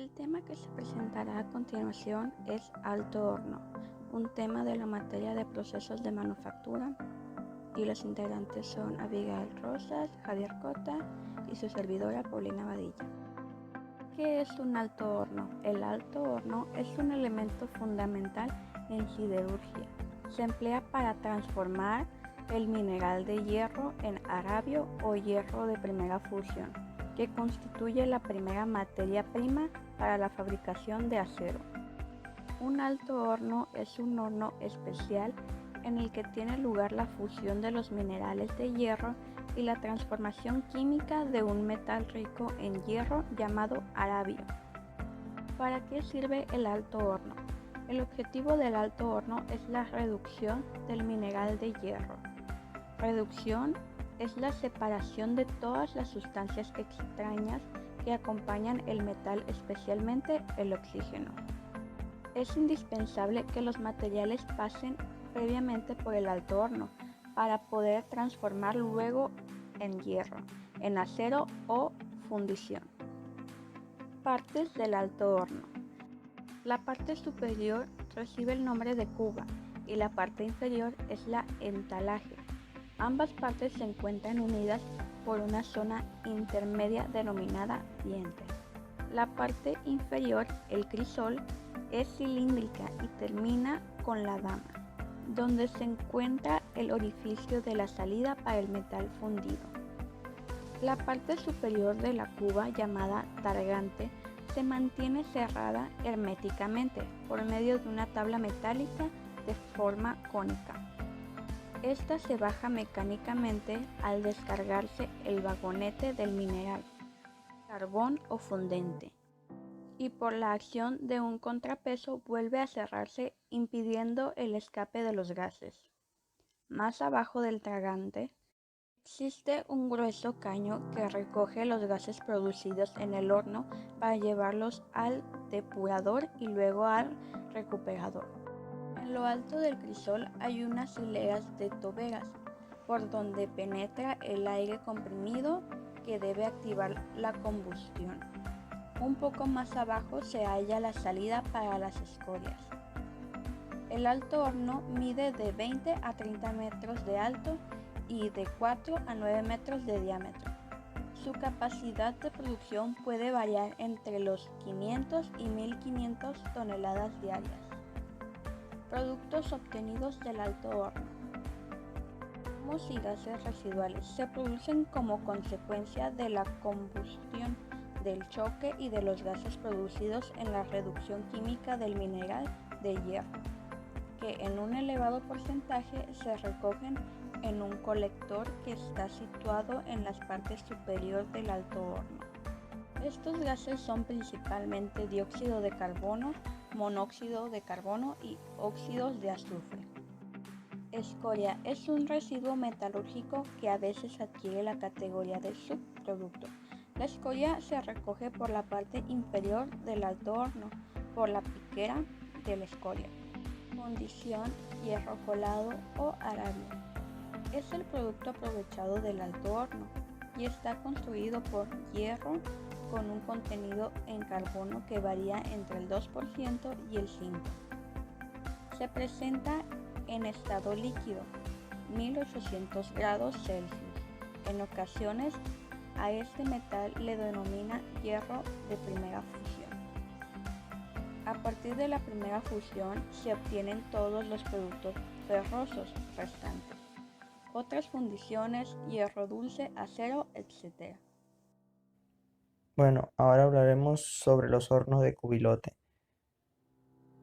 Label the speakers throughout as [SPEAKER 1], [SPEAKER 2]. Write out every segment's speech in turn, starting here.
[SPEAKER 1] El tema que se presentará a continuación es alto horno, un tema de la materia de procesos de manufactura, y los integrantes son Abigail Rosas, Javier Cota y su servidora Paulina Badilla. ¿Qué es un alto horno? El alto horno es un elemento fundamental en siderurgia. Se emplea para transformar el mineral de hierro en aravio o hierro de primera fusión, que constituye la primera materia prima para la fabricación de acero. Un alto horno es un horno especial en el que tiene lugar la fusión de los minerales de hierro y la transformación química de un metal rico en hierro llamado aravio. ¿Para qué sirve el alto horno? El objetivo del alto horno es la reducción del mineral de hierro. Reducción es la separación de todas las sustancias extrañas que acompañan el metal, especialmente el oxígeno. Es indispensable que los materiales pasen previamente por el alto horno para poder transformar luego en hierro, en acero o fundición. Partes del alto horno. La parte superior recibe el nombre de cuba y la parte inferior es la entalaje. Ambas partes se encuentran unidas por una zona intermedia denominada diente. La parte inferior, el crisol, es cilíndrica y termina con la dama, donde se encuentra el orificio de la salida para el metal fundido. La parte superior de la cuba, llamada targante, se mantiene cerrada herméticamente por medio de una tabla metálica de forma cónica. Esta se baja mecánicamente al descargarse el vagonete del mineral, carbón o fundente, y por la acción de un contrapeso vuelve a cerrarse impidiendo el escape de los gases. Más abajo del tragante existe un grueso caño que recoge los gases producidos en el horno para llevarlos al depurador y luego al recuperador. En lo alto del crisol hay unas hileras de toberas por donde penetra el aire comprimido que debe activar la combustión. Un poco más abajo se halla la salida para las escorias. El alto horno mide de 20 a 30 metros de alto y de 4 a 9 metros de diámetro. Su capacidad de producción puede variar entre los 500 y 1500 toneladas diarias. Productos obtenidos del alto horno. Humos y gases residuales se producen como consecuencia de la combustión, del choque y de los gases producidos en la reducción química del mineral de hierro, que en un elevado porcentaje se recogen en un colector que está situado en las partes superior del alto horno. Estos gases son principalmente dióxido de carbono, monóxido de carbono y óxidos de azufre. Escoria es un residuo metalúrgico que a veces adquiere la categoría de subproducto. La escoria se recoge por la parte inferior del alto horno, por la piquera de la escoria. Fundición, hierro colado o aravio. Es el producto aprovechado del alto horno y está construido por hierro con un contenido en carbono que varía entre el 2% y el 5%. Se presenta en estado líquido, 1800 grados Celsius. En ocasiones, a este metal le denomina hierro de primera fusión. A partir de la primera fusión se obtienen todos los productos ferrosos restantes, otras fundiciones, hierro dulce, acero, etc.
[SPEAKER 2] Bueno, ahora hablaremos sobre los hornos de cubilote.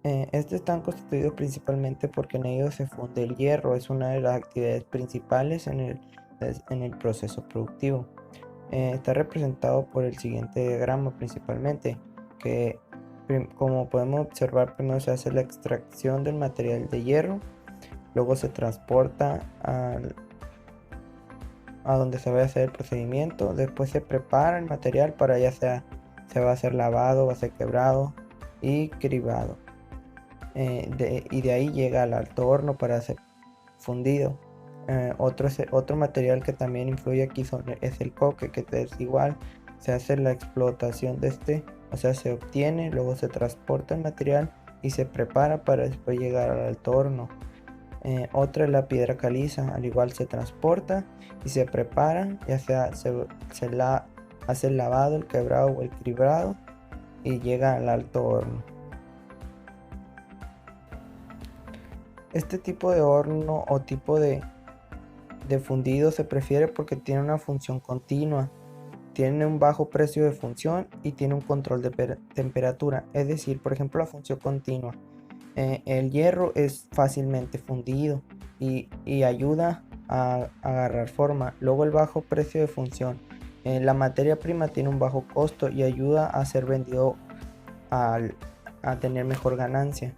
[SPEAKER 2] Estos están constituidos principalmente porque en ellos se funde el hierro, es una de las actividades principales en el proceso productivo. Está representado por el siguiente diagrama principalmente, que como podemos observar, primero se hace la extracción del material de hierro, luego se transporta a donde se va a hacer el procedimiento, después se prepara el material para ya sea se va a hacer lavado, va a ser quebrado y cribado. Y de ahí llega al alto horno para ser fundido. Otro material que también influye aquí es el coque, que es igual, se hace la explotación de este O sea, se obtiene, luego se transporta el material y se prepara para después llegar al alto horno. Otra es la piedra caliza, al igual se transporta y se prepara, ya sea se hace el lavado, el quebrado o el cribrado y llega al alto horno. Este tipo de horno o tipo de fundido se prefiere porque tiene una función continua, tiene un bajo precio de función y tiene un control de temperatura. Es decir, por ejemplo, la función continua. El hierro es fácilmente fundido y ayuda a agarrar forma. Luego el bajo precio de función. La materia prima tiene un bajo costo y ayuda a ser vendido a tener mejor ganancia.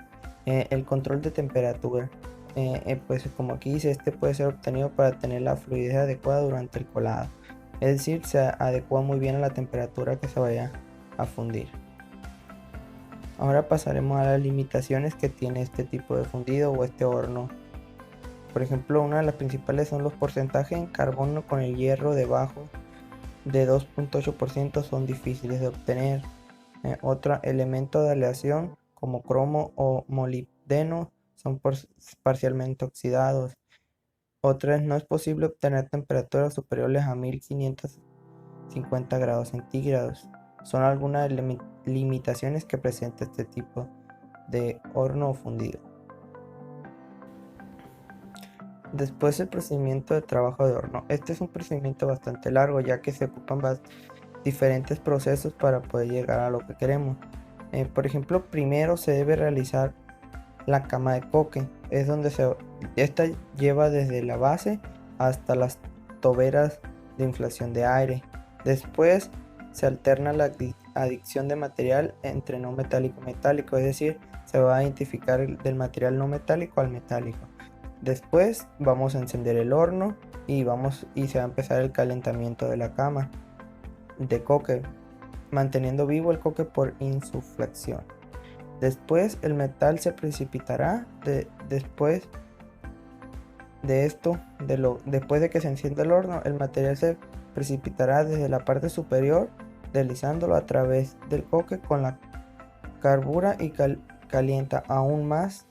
[SPEAKER 2] El control de temperatura. Pues como aquí dice, este puede ser obtenido para tener la fluidez adecuada durante el colado. Es decir, se adecua muy bien a la temperatura que se vaya a fundir. Ahora pasaremos a las limitaciones que tiene este tipo de fundido o este horno. Por ejemplo, una de las principales son los porcentajes en carbono con el hierro debajo de 2.8% son difíciles de obtener. Otro elemento de aleación como cromo o molibdeno son parcialmente oxidados. Otra es no es posible obtener temperaturas superiores a 1550 grados centígrados. Son algunas limitaciones que presenta este tipo de horno o fundido. Después el procedimiento de trabajo de horno. Este es un procedimiento bastante largo ya que se ocupan diferentes procesos para poder llegar a lo que queremos. Por ejemplo, primero se debe realizar la cama de coque. Es donde esta lleva desde la base hasta las toberas de inflación de aire. Después se alterna la adición de material entre no metálico y metálico, es decir, se va a identificar del material no metálico al metálico. Después vamos a encender el horno y se va a empezar el calentamiento de la cama de coque, manteniendo vivo el coque por insuflación. Después el metal se precipitará después de que se encienda el horno, el material se precipitará desde la parte superior, deslizándolo a través del coque con la carbura y calienta aún más.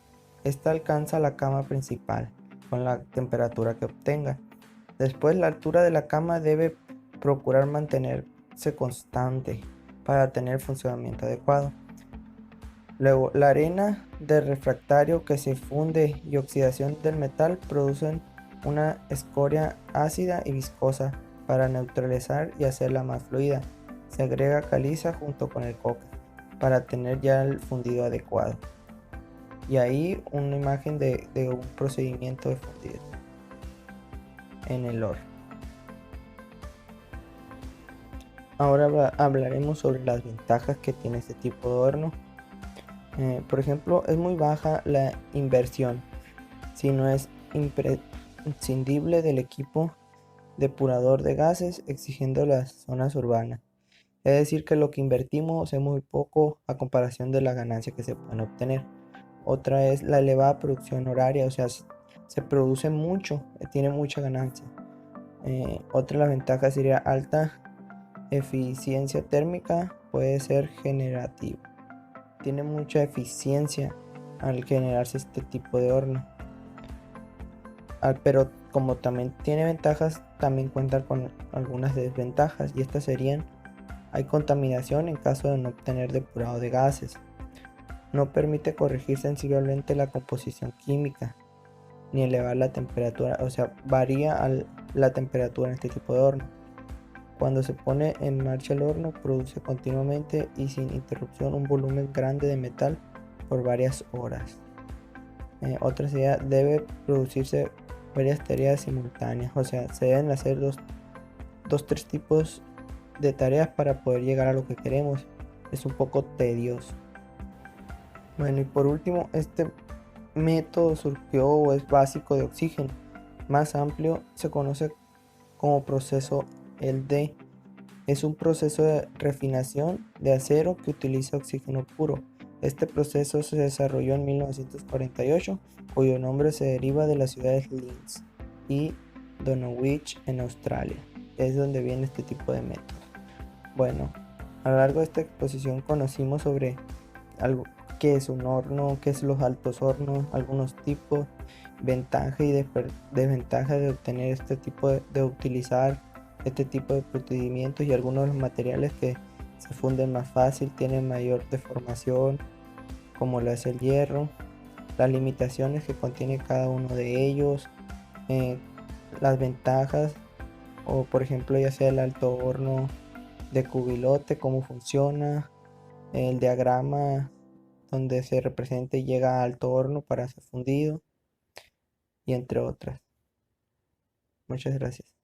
[SPEAKER 2] Esta alcanza la cama principal con la temperatura que obtenga. Después la altura de la cama debe procurar mantenerse constante para tener funcionamiento adecuado. Luego, la arena de refractario que se funde y oxidación del metal producen una escoria ácida y viscosa. Para neutralizar y hacerla más fluida, se agrega caliza junto con el coque para tener ya el fundido adecuado. Y ahí una imagen de un procedimiento de fundido en el horno. Ahora hablaremos sobre las ventajas que tiene este tipo de horno. Por ejemplo, es muy baja la inversión, si no es imprescindible del equipo depurador de gases exigiendo las zonas urbanas. Es decir, que lo que invertimos es muy poco a comparación de la ganancia que se pueden obtener. Otra es la elevada producción horaria, o sea, se produce mucho, tiene mucha ganancia. Otra de las ventajas sería alta eficiencia térmica, puede ser generativa. Tiene mucha eficiencia al generarse este tipo de horno. Pero como también tiene ventajas, también cuenta con algunas desventajas, y estas serían: hay contaminación en caso de no obtener depurado de gases, no permite corregir sensiblemente la composición química ni elevar la temperatura, o sea, varía la temperatura en este tipo de horno. Cuando se pone en marcha el horno, produce continuamente y sin interrupción un volumen grande de metal por varias horas. Otra sería: debe producirse varias tareas simultáneas, o sea, se deben hacer tres tipos de tareas para poder llegar a lo que queremos. Es un poco tedioso. Bueno, y por último, este método surgió o es básico de oxígeno. Más amplio se conoce como proceso LD. Es un proceso de refinación de acero que utiliza oxígeno puro. Este proceso se desarrolló en 1948, cuyo nombre se deriva de las ciudades Linz y Dunwich en Australia. Es donde viene este tipo de método. Bueno, A lo largo de esta exposición conocimos sobre algo, qué es un horno, qué es los altos hornos, algunos tipos, ventaja y desventaja de obtener este tipo de utilizar este tipo de procedimientos y algunos de los materiales que se funden más fácil, tienen mayor deformación, como lo es el hierro, las limitaciones que contiene cada uno de ellos, eh, las ventajas, o por ejemplo ya sea el alto horno de cubilote, cómo funciona, el diagrama donde se representa y llega a alto horno para ser fundido, y entre otras. Muchas gracias.